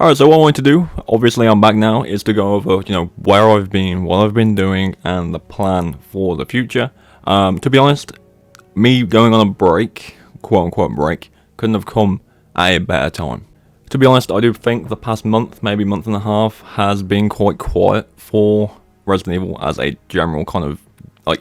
Alright, so what I want to do, obviously I'm back now, is to go over, where I've been, what I've been doing, and the plan for the future. To be honest, me going on a break, quote-unquote break, couldn't have come at a better time. To be honest, I do think the past month, maybe month and a half, has been quite quiet for Resident Evil as a general kind of,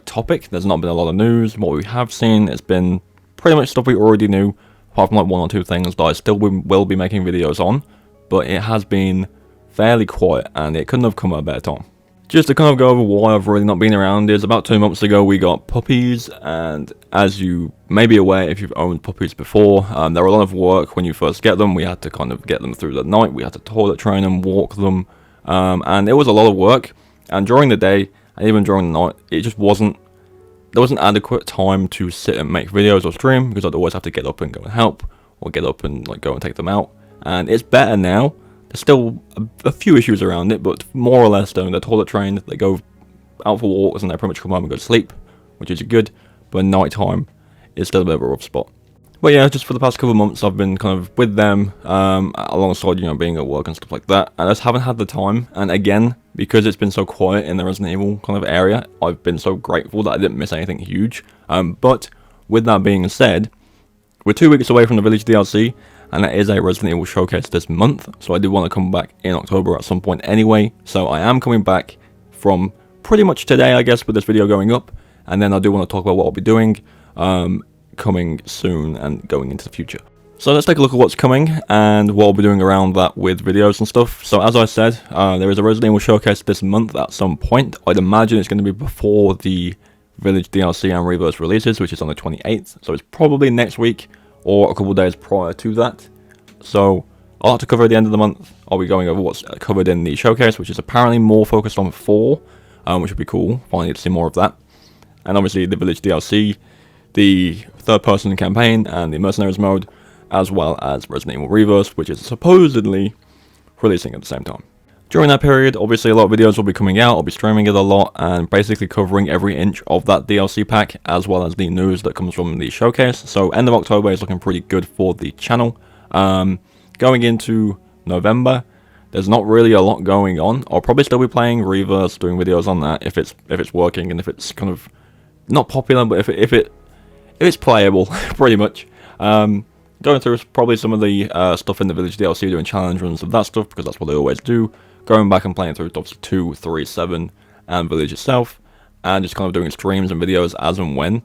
topic. There's not been a lot of news. What we have seen, it's been pretty much stuff we already knew, apart from one or two things that I still will be making videos on. But it has been fairly quiet, and it couldn't have come at a better time. Just to kind of go over why I've really not been around is about 2 months ago we got puppies, and as you may be aware if you've owned puppies before, there are a lot of work when you first get them. We had to kind of get them through the night, we had to toilet train them, walk them, and it was a lot of work. And during the day, and even during the night, it just wasn't adequate time to sit and make videos or stream, because I'd always have to get up and go and help, or get up and go and take them out. And it's better now. There's still a few issues around it, but more or less they're toilet trained, they go out for walks and they pretty much come home and go to sleep, which is good, but night time is still a bit of a rough spot. But yeah, just for the past couple of months I've been kind of with them, alongside, being at work and stuff like that, and I just haven't had the time. And again, because it's been so quiet in the Resident Evil kind of area, I've been so grateful that I didn't miss anything huge. But with that being said, we're 2 weeks away from the Village DLC, and that is a Resident Evil showcase this month, so I did want to come back in October at some point anyway, so I am coming back from pretty much today, I guess, with this video going up, and then I do want to talk about what I'll be doing coming soon and going into the future. So let's take a look at what's coming and what I'll be doing around that with videos and stuff. So as I said, there is a Resident Evil showcase this month at some point. I'd imagine it's going to be before the Village DLC and Reverse releases, which is on the 28th, so it's probably next week or a couple of days prior to that. So I'll have to cover at the end of the month. I'll be going over what's covered in the showcase, which is apparently more focused on 4, which would be cool. Finally to see more of that. And obviously the Village DLC, the third-person campaign, and the Mercenaries mode, as well as Resident Evil Reverse, which is supposedly releasing at the same time. During that period, obviously a lot of videos will be coming out. I'll be streaming it a lot and basically covering every inch of that DLC pack, as well as the news that comes from the showcase. So end of October is looking pretty good for the channel. Going into November, there's not really a lot going on. I'll probably still be playing Reverse, doing videos on that if it's working and if it's kind of not popular, but if it's playable, pretty much. Going through probably some of the stuff in the Village DLC, doing challenge runs of that stuff, because that's what they always do. Going back and playing through obviously 2, 3, 7, and Village itself, and just kind of doing streams and videos as and when.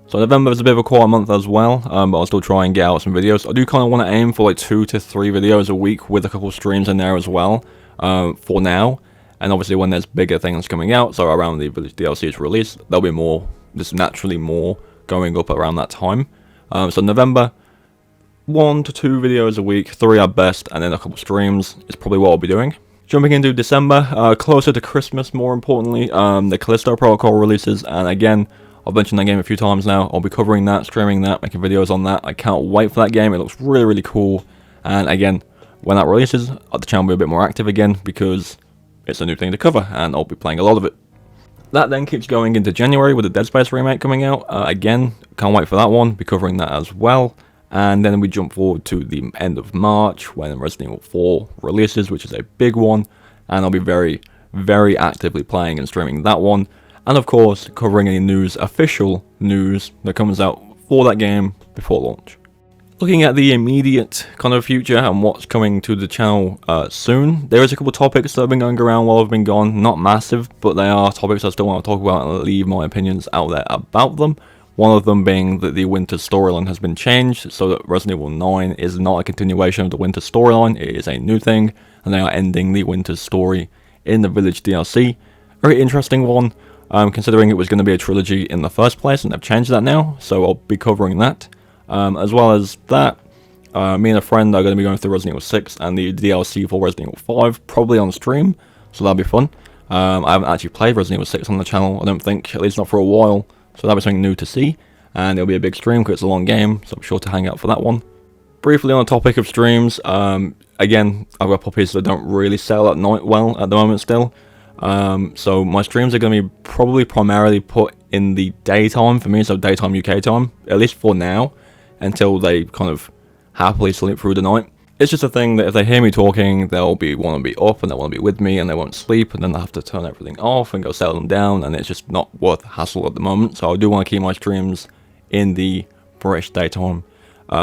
So November is a bit of a quiet month as well, but I'll still try and get out some videos. I do kind of want to aim for 2 to 3 videos a week with a couple of streams in there as well, for now. And obviously when there's bigger things coming out, so around the Village DLC's release, there'll be more, just naturally more going up around that time. So November, 1 to 2 videos a week, 3 at best, and then a couple streams is probably what I'll be doing. Jumping into December, closer to Christmas more importantly, the Callisto Protocol releases, and again, I've mentioned that game a few times now. I'll be covering that, streaming that, making videos on that. I can't wait for that game. It looks really, really cool. And again, when that releases, the channel will be a bit more active again, because it's a new thing to cover, and I'll be playing a lot of it. That then keeps going into January with the Dead Space remake coming out. Again, can't wait for that one, be covering that as well. And then we jump forward to the end of March when Resident Evil 4 releases, which is a big one. And I'll be very, very actively playing and streaming that one. And of course, covering any news, official news that comes out for that game before launch. Looking at the immediate kind of future and what's coming to the channel soon, there is a couple of topics that have been going around while I've been gone. Not massive, but they are topics I still want to talk about and leave my opinions out there about them. One of them being that the Winter storyline has been changed, so that Resident Evil 9 is not a continuation of the Winter storyline, it is a new thing, and they are ending the Winter story in the Village DLC. Very interesting one, considering it was going to be a trilogy in the first place, and they've changed that now, so I'll be covering that. As well as that, me and a friend are going to be going through Resident Evil 6 and the DLC for Resident Evil 5, probably on stream, so that'll be fun. I haven't actually played Resident Evil 6 on the channel, I don't think, at least not for a while. So that'll be something new to see, and it'll be a big stream because it's a long game, so I'm sure to hang out for that one. Briefly on the topic of streams, again, I've got puppies that don't really sell at night well at the moment still. So my streams are going to be probably primarily put in the daytime for me, so daytime UK time, at least for now, until they kind of happily sleep through the night. it's just a thing that if they hear me talking, they'll want to be up and they'll want to be with me and they won't sleep, and then they'll have to turn everything off and go settle them down, and it's just not worth the hassle at the moment. So I do want to keep my streams in the British daytime,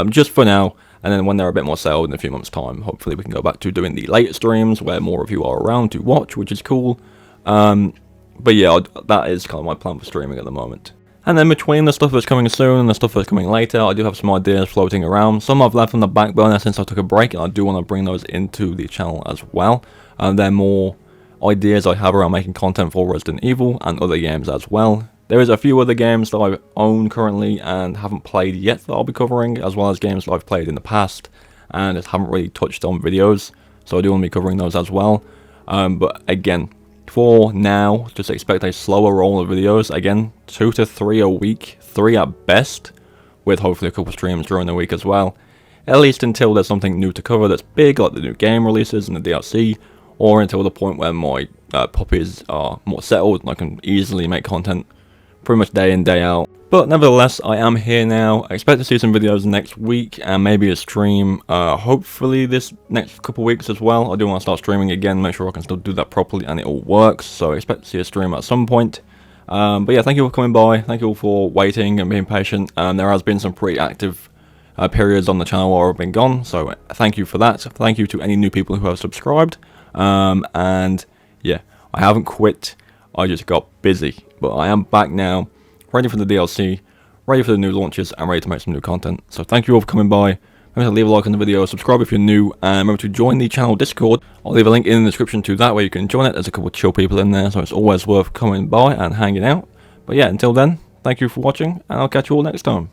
just for now, and then when they're a bit more settled in a few months' time, hopefully we can go back to doing the later streams where more of you are around to watch, which is cool. But yeah, that is kind of my plan for streaming at the moment. And then between the stuff that's coming soon and the stuff that's coming later, I do have some ideas floating around. Some I've left on the back burner since I took a break, and I do want to bring those into the channel as well. They're more ideas I have around making content for Resident Evil and other games as well. There is a few other games that I own currently and haven't played yet that I'll be covering, as well as games that I've played in the past and just haven't really touched on videos, so I do want to be covering those as well. But again, for now, just expect a slower roll of videos. Again, 2 to 3 a week, 3 at best, with hopefully a couple streams during the week as well. At least until there's something new to cover that's big, like the new game releases and the DLC, or until the point where my puppies are more settled and I can easily make content pretty much day in, day out. But nevertheless, I am here now. I expect to see some videos next week and maybe a stream, hopefully this next couple weeks as well. I do want to start streaming again, make sure I can still do that properly and it all works. So I expect to see a stream at some point. But yeah, thank you for coming by. Thank you all for waiting and being patient. There has been some pretty active periods on the channel where I've been gone. So thank you for that. Thank you to any new people who have subscribed. And yeah, I haven't quit. I just got busy. But I am back now, ready for the DLC, ready for the new launches, and ready to make some new content. So thank you all for coming by. Remember to leave a like on the video, subscribe if you're new, and remember to join the channel Discord. I'll leave a link in the description to that where you can join it. There's a couple of chill people in there, so it's always worth coming by and hanging out. But yeah, until then, thank you for watching, and I'll catch you all next time.